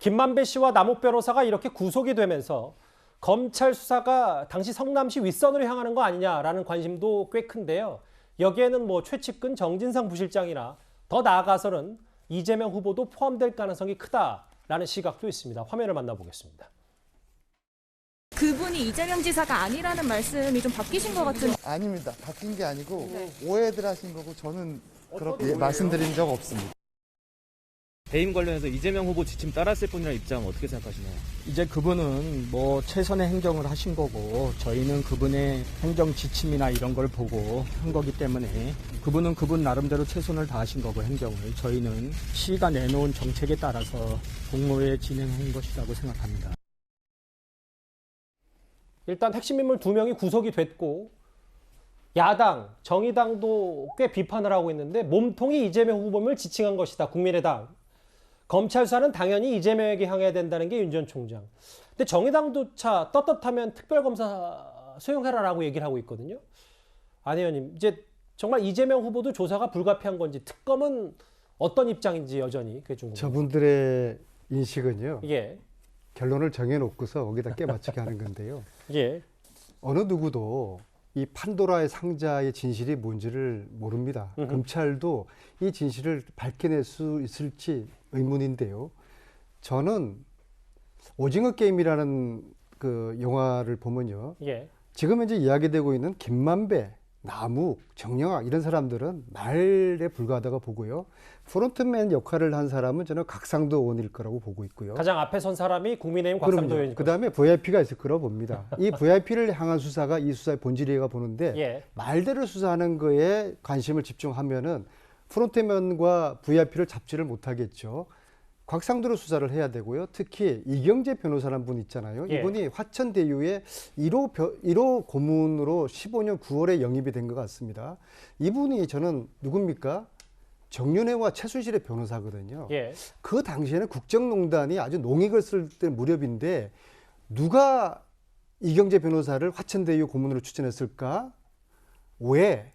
김만배 씨와 남욱 변호사가 이렇게 구속이 되면서 검찰 수사가 당시 성남시 윗선으로 향하는 거 아니냐라는 관심도 꽤 큰데요. 여기에는 뭐 최측근 정진상 부실장이나 더 나아가서는 이재명 후보도 포함될 가능성이 크다라는 시각도 있습니다. 화면을 만나보겠습니다. 그분이 이재명 지사가 아니라는 말씀이 좀 바뀌신 것 같은. 아닙니다. 바뀐 게 아니고 오해들 하신 거고 저는 그렇게 말씀드린 적 없습니다. 배임 관련해서 이재명 후보 지침 따랐을 뿐이라는 입장 어떻게 생각하시나요? 이제 그분은 뭐 최선의 행정을 하신 거고 저희는 그분의 행정 지침이나 이런 걸 보고 한 거기 때문에 그분은 그분 나름대로 최선을 다하신 거고 행정을 저희는 시가 내놓은 정책에 따라서 공모에 진행한 것이라고 생각합니다. 일단 핵심 인물 2명이 구속이 됐고 야당, 정의당도 꽤 비판을 하고 있는데 몸통이 이재명 후보임을 지칭한 것이다. 국민의당. 검찰 수사는 당연히 이재명에게 향해야 된다는 게 윤 전 총장. 근데 정의당조차 떳떳하면 특별검사 소용해라라고 얘기를 하고 있거든요. 안 의원님, 이제 정말 이재명 후보도 조사가 불가피한 건지 특검은 어떤 입장인지 여전히 그게 좀 궁금해요. 저분들의 인식은요. 예. 결론을 정해놓고서 거기다 깨맞추게 하는 건데요. 예. 어느 누구도 이 판도라의 상자의 진실이 뭔지를 모릅니다. 검찰도 이 진실을 밝혀낼 수 있을지 의문인데요. 저는 오징어 게임이라는 그 영화를 보면요. 예. 지금 현재 이야기되고 있는 김만배, 남욱, 정영학 이런 사람들은 말에 불과하다고 보고요. 프론트맨 역할을 한 사람은 저는 각상도 의원일 거라고 보고 있고요. 가장 앞에 선 사람이 국민의힘 곽상도 의원일 그 다음에 VIP가 있을 거라고 봅니다. 이 VIP를 향한 수사가 이 수사의 본질이가 보는데 예. 말대로 수사하는 거에 관심을 집중하면은 프론트맨과 VIP를 잡지를 못하겠죠. 곽상도로 수사를 해야 되고요. 특히 이경재 변호사라는 분 있잖아요. 예. 이분이 화천대유의 1호 고문으로 15년 9월에 영입이 된 것 같습니다. 이분이 저는 누굽니까? 정윤회와 최순실의 변호사거든요. 예. 그 당시에는 국정농단이 아주 농익을 쓸 때 무렵인데 누가 이경재 변호사를 화천대유 고문으로 추천했을까? 왜?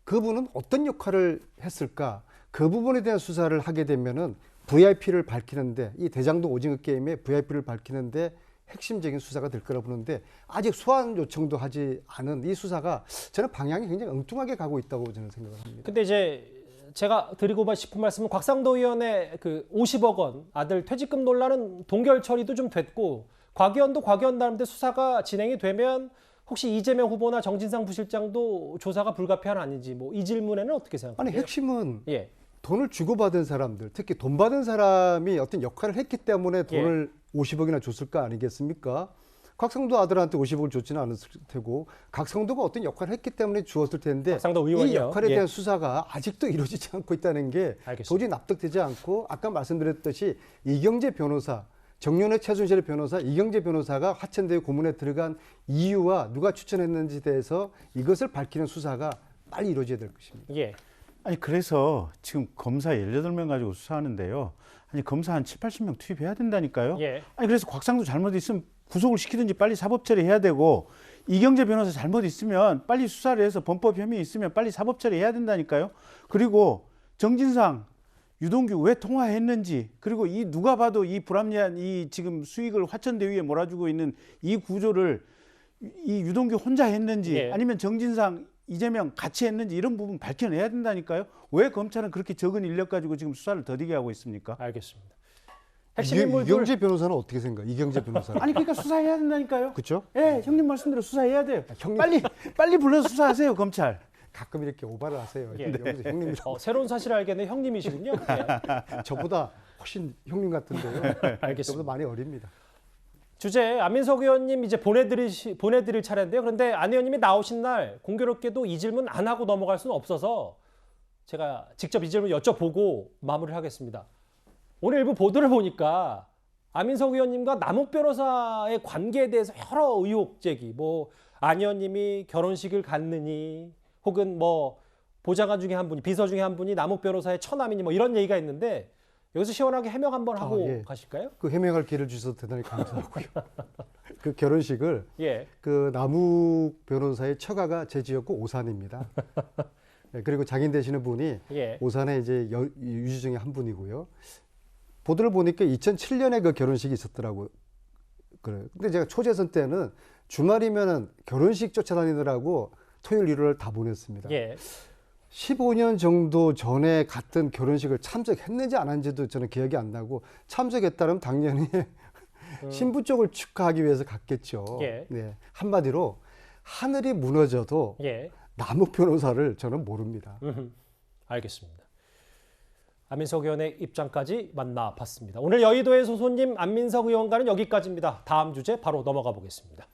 그분은 어떤 역할을 했을까? 그 부분에 대한 수사를 하게 되면은 VIP를 밝히는데 이 대장동 오징어 게임의 VIP를 밝히는데 핵심적인 수사가 될 거라고 보는데 아직 소환 요청도 하지 않은 이 수사가 저는 방향이 굉장히 엉뚱하게 가고 있다고 저는 생각을 합니다. 근데 이제 제가 드리고 싶은 말씀은 곽상도 의원의 그 50억 원 아들 퇴직금 논란은 동결 처리도 좀 됐고 곽의원도 곽의원 나름대로 수사가 진행이 되면 혹시 이재명 후보나 정진상 부실장도 조사가 불가피한 아닌지 뭐 이 질문에는 어떻게 생각하세요? 아니 핵심은 예. 돈을 주고받은 사람들, 특히 돈 받은 사람이 어떤 역할을 했기 때문에 돈을 50억이나 줬을 거 아니겠습니까? 곽상도 아들한테 50억을 줬지는 않았을 테고 곽상도가 어떤 역할을 했기 때문에 주었을 텐데 곽상도 의원이요? 이 역할에 예. 대한 수사가 아직도 이루어지지 않고 있다는 게 알겠습니다. 도저히 납득되지 않고 아까 말씀드렸듯이 이경재 변호사, 정윤회 최순실의 변호사, 이경재 변호사가 화천대유 고문에 들어간 이유와 누가 추천했는지에 대해서 이것을 밝히는 수사가 빨리 이루어져야 될 것입니다. 예. 아니 그래서 지금 검사 18명 가지고 수사하는데요. 아니 검사 한 7, 80명 투입해야 된다니까요. 예. 아니 그래서 곽상도 잘못 있으면 구속을 시키든지 빨리 사법 처리해야 되고 이경재 변호사 잘못 있으면 빨리 수사를 해서 범법 혐의 있으면 빨리 사법 처리해야 된다니까요. 그리고 정진상, 유동규 왜 통화했는지 그리고 이 누가 봐도 이 불합리한 이 지금 수익을 화천대유에 몰아주고 있는 이 구조를 이 유동규 혼자 했는지 예. 아니면 정진상 이재명 같이 했는지 이런 부분 밝혀내야 된다니까요. 왜 검찰은 그렇게 적은 인력 가지고 지금 수사를 더디게 하고 있습니다. 알겠습니다. 핵심 인물들 이경재 변호사는 어떻게 생각해요? 이경재 변호사는. 아니 그러니까 수사해야 된다니까요. 그렇죠? 예, 형님 말씀대로 수사해야 돼요. 형님. 빨리 불러서 수사하세요, 검찰. 가끔 이렇게 오바를 하세요. 예. 여기서 형님이라고. 새로운 사실을 알겠네 형님이시군요. 예. 저보다 훨씬 형님 같은데요. 알겠습니다. 저보다 많이 어립니다. 주제 안민석 의원님 이제 보내드릴 차례인데요. 그런데 안 의원님이 나오신 날 공교롭게도 이 질문 안 하고 넘어갈 수는 없어서 제가 직접 이 질문 여쭤보고 마무리를 하겠습니다. 오늘 일부 보도를 보니까 안민석 의원님과 남욱 변호사의 관계에 대해서 여러 의혹 제기, 뭐 안 의원님이 결혼식을 갔느니 혹은 뭐 보좌관 중에 한 분이 비서 중에 한 분이 남욱 변호사의 처남이니 뭐 이런 얘기가 있는데 여기서 시원하게 해명 한번 하고 예. 가실까요? 그 해명할 기회를 주셔서 대단히 감사하고요. 그 결혼식을 예. 그 남욱 변호사의 처가가 제 지역구 오산입니다. 예, 그리고 장인 되시는 분이 예. 오산의 이제 유지 중에 한 분이고요. 보도를 보니까 2007년에 그 결혼식이 있었더라고요. 그래. 근데 제가 초재선 때는 주말이면은 결혼식 쫓아다니느라고 토요일, 일요일 다 보냈습니다. 예. 15년 정도 전에 갔던 결혼식을 참석했는지 안 한지도 저는 기억이 안 나고 참석했다면 당연히 신부 쪽을 축하하기 위해서 갔겠죠. 예. 네. 한마디로 하늘이 무너져도 예. 남욱 변호사를 저는 모릅니다. 알겠습니다. 안민석 의원의 입장까지 만나봤습니다. 오늘 여의도의 소손님 안민석 의원과는 여기까지입니다. 다음 주제 바로 넘어가 보겠습니다.